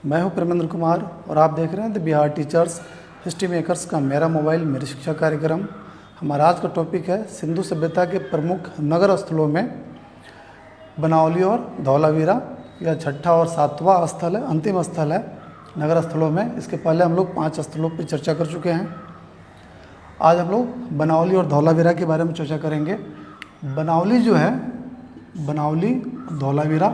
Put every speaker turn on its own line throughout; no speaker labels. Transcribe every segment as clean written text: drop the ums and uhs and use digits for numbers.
मैं हूं प्रेमेंद्र कुमार और आप देख रहे हैं the Bihar teachers history makers का मेरा मोबाइल मेरी शिक्षा कार्यक्रम। हमारा आज का टॉपिक है सिंधु सभ्यता के प्रमुख नगर स्थलों में बनावली और धौलावीरा। यह छठा और सातवां स्थल है, अंतिम स्थल है नगर स्थलों में। इसके पहले हम लोग 5 स्थलों पर चर्चा कर चुके हैं। आज हम लोग बनावली और धौलावीरा के बारे में चर्चा करेंगे। बनावली जो है, बनावली धौलावीरा,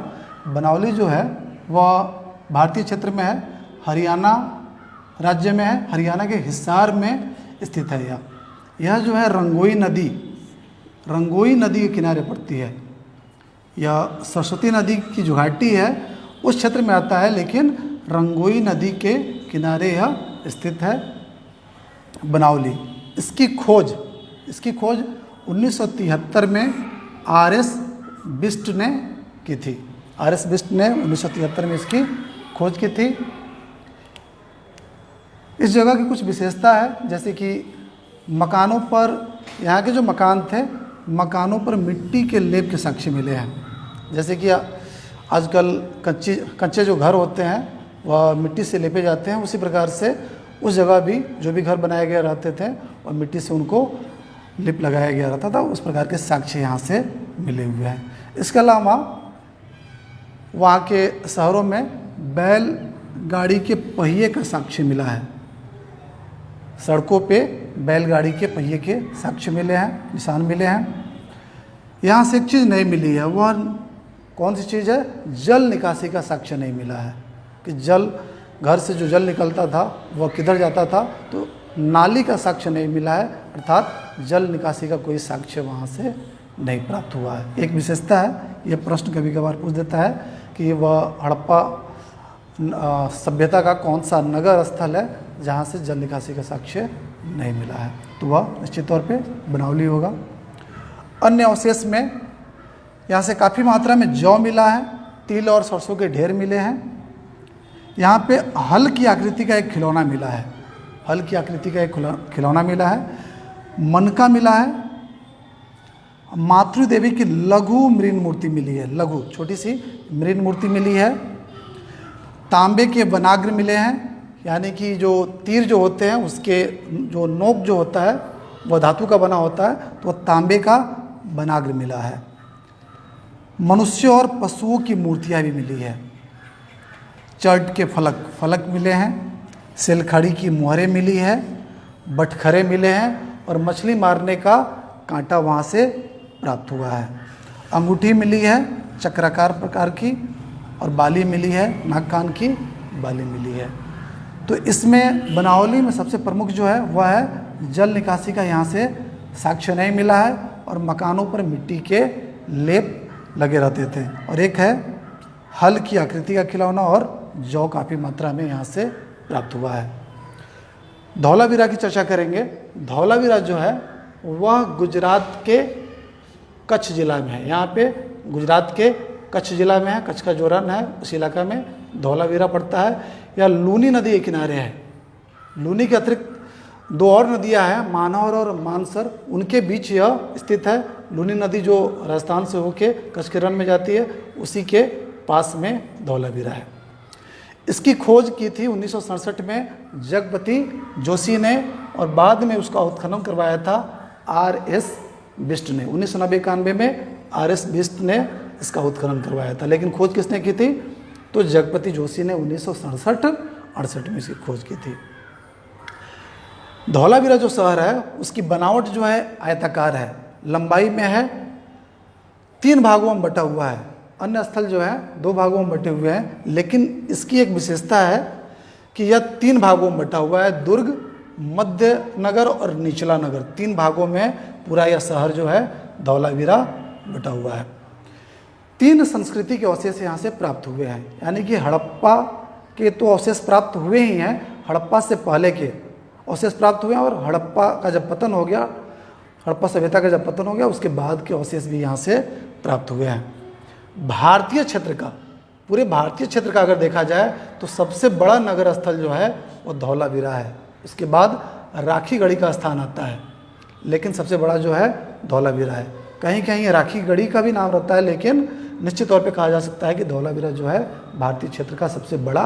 बनावली जो है वह भारतीय क्षेत्र में है, हरियाणा राज्य में है, हरियाणा के हिसार में स्थित है। यह जो है रंगोई नदी के किनारे पड़ती है। यह सरस्वती नदी की जो घाटी है उस क्षेत्र में आता है, लेकिन रंगोई नदी के किनारे यह स्थित है बनावली। इसकी खोज 1973 में आर.एस. बिष्ट ने की थी। आर.एस. बिष्ट ने 1973 में इसकी खोज की थी। इस जगह की कुछ विशेषता है, जैसे कि मकानों पर, यहाँ के जो मकान थे, मकानों पर मिट्टी के लेप के साक्ष्य मिले हैं। जैसे कि आजकल कच्चे जो घर होते हैं वह मिट्टी से लेपे जाते हैं, उसी प्रकार से उस जगह भी जो भी घर बनाए गए रहते थे और मिट्टी से उनको लिप लगाया गया रहता था। उस प्रकार के साक्ष्य यहाँ से मिले हुए हैं। इसके अलावा वहाँ के शहरों में बैलगाड़ी के पहिए का साक्ष्य मिला है। सड़कों पे बैलगाड़ी के पहिए के साक्ष्य मिले हैं, निशान मिले हैं। यहाँ से एक चीज़ नहीं मिली है, वह कौन सी चीज़ है? जल निकासी का साक्ष्य नहीं मिला है कि जल, घर से जो जल निकलता था वह किधर जाता था, तो नाली का साक्ष्य नहीं मिला है, अर्थात जल निकासी का कोई साक्ष्य वहाँ से नहीं प्राप्त हुआ है। एक विशेषता है, यह प्रश्न कभी कभार पूछ देता है कि वह हड़प्पा सभ्यता का कौन सा नगर स्थल है जहाँ से जल निकासी का साक्ष्य नहीं मिला है, तो वह निश्चित तौर पे बनावली होगा। अन्य अवशेष में यहाँ से काफ़ी मात्रा में जौ मिला है, तिल और सरसों के ढेर मिले हैं। यहाँ पे हल की आकृति का एक खिलौना मिला है, हल की आकृति का एक खिलौना मिला है। मनका मिला है। मातृ देवी की लघु मृण मूर्ति मिली है, लघु छोटी सी मृण मूर्ति मिली है। तांबे के वनाग्र मिले हैं, यानी कि जो तीर जो होते हैं उसके जो नोक जो होता है वह धातु का बना होता है, तो तांबे का वनाग्र मिला है। मनुष्य और पशुओं की मूर्तियाँ भी मिली है। चर्ट के फलक मिले हैं। सिलखड़ी की मुहरें मिली है। बटखरे मिले हैं और मछली मारने का कांटा वहाँ से प्राप्त हुआ है। अंगूठी मिली है चक्राकार प्रकार की, और बाली मिली है, नाक कान की बाली मिली है। तो इसमें बनावली में सबसे प्रमुख जो है वह है जल निकासी का यहाँ से साक्ष्य नहीं मिला है, और मकानों पर मिट्टी के लेप लगे रहते थे। और एक है हल की आकृति का खिलौना, और जौ काफ़ी मात्रा में यहाँ से प्राप्त हुआ है। धौलावीरा की चर्चा करेंगे। धौलावीरा जो है वह गुजरात के कच्छ जिला में है। यहाँ पे गुजरात के कच्छ जिला में है, कच्छ का जो रण है उस इलाका में धौलावीरा पड़ता है। यह लूनी नदी के किनारे है। लूनी के अतिरिक्त 2 और नदियाँ हैं, मानौर और मानसर, उनके बीच यह स्थित है। लूनी नदी जो राजस्थान से होके कच्छ के रण में जाती है, उसी के पास में धौलावीरा है। इसकी खोज की थी 1967 में जगपति जोशी ने, और बाद में उसका उत्खनन करवाया था आर.एस. बिष्ट ने। 1991 में आर.एस. बिष्ट ने इसका उत्खनन करवाया था, लेकिन खोज किसने की थी? तो जगपति जोशी ने 1967-68 में इसकी खोज की थी। धौलावीरा जो शहर है उसकी बनावट जो है आयताकार है, लंबाई में है, 3 भागों में बटा हुआ है। अन्य स्थल जो है 2 भागों में बटे हुए हैं, लेकिन इसकी एक विशेषता है कि यह 3 भागों में बटा हुआ है। दुर्ग, मध्य नगर और निचला नगर, 3 भागों में पूरा यह शहर जो है धौलावीरा बटा हुआ है। 3 संस्कृति के अवशेष यहाँ से प्राप्त हुए हैं, यानी कि हड़प्पा के तो अवशेष प्राप्त हुए ही हैं, हड़प्पा से पहले के अवशेष प्राप्त हुए हैं, और हड़प्पा का जब पतन हो गया, हड़प्पा सभ्यता का जब पतन हो गया उसके बाद के अवशेष भी यहाँ से प्राप्त हुए हैं। भारतीय क्षेत्र का, पूरे भारतीय क्षेत्र का अगर देखा जाए तो सबसे बड़ा नगर स्थल जो है वो धौलावीरा है। उसके बाद राखीगढ़ी का स्थान आता है, लेकिन सबसे बड़ा जो है धौलावीरा है। कहीं कहीं राखीगढ़ी का भी नाम रहता है, लेकिन निश्चित तौर पे कहा जा सकता है कि धौलावीरा जो है भारतीय क्षेत्र का सबसे बड़ा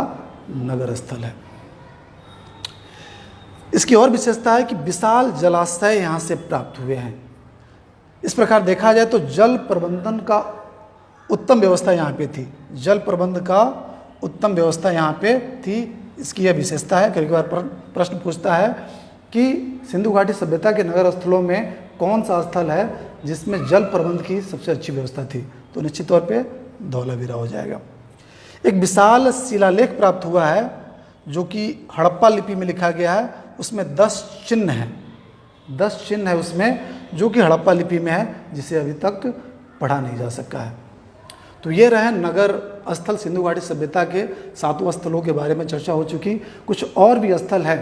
नगर स्थल है। इसकी और विशेषता है कि विशाल जलाशय यहाँ से प्राप्त हुए हैं। इस प्रकार देखा जाए तो जल प्रबंधन का उत्तम व्यवस्था यहाँ पे थी, जल प्रबंध का उत्तम व्यवस्था यहाँ पे थी। इसकी यह विशेषता है। कई बार प्रश्न पूछता है कि सिंधु घाटी सभ्यता के नगर स्थलों में कौन सा स्थल है जिसमें जल प्रबंध की सबसे अच्छी व्यवस्था थी, तो निश्चित तौर पे धौलावीरा हो जाएगा। एक विशाल शिलालेख प्राप्त हुआ है जो कि हड़प्पा लिपि में लिखा गया है। उसमें 10 चिन्ह हैं, 10 चिन्ह है उसमें, जो कि हड़प्पा लिपि में है, जिसे अभी तक पढ़ा नहीं जा सका है। तो ये रहे नगर स्थल। सिंधु घाटी सभ्यता के 7 स्थलों के बारे में चर्चा हो चुकी। कुछ और भी स्थल है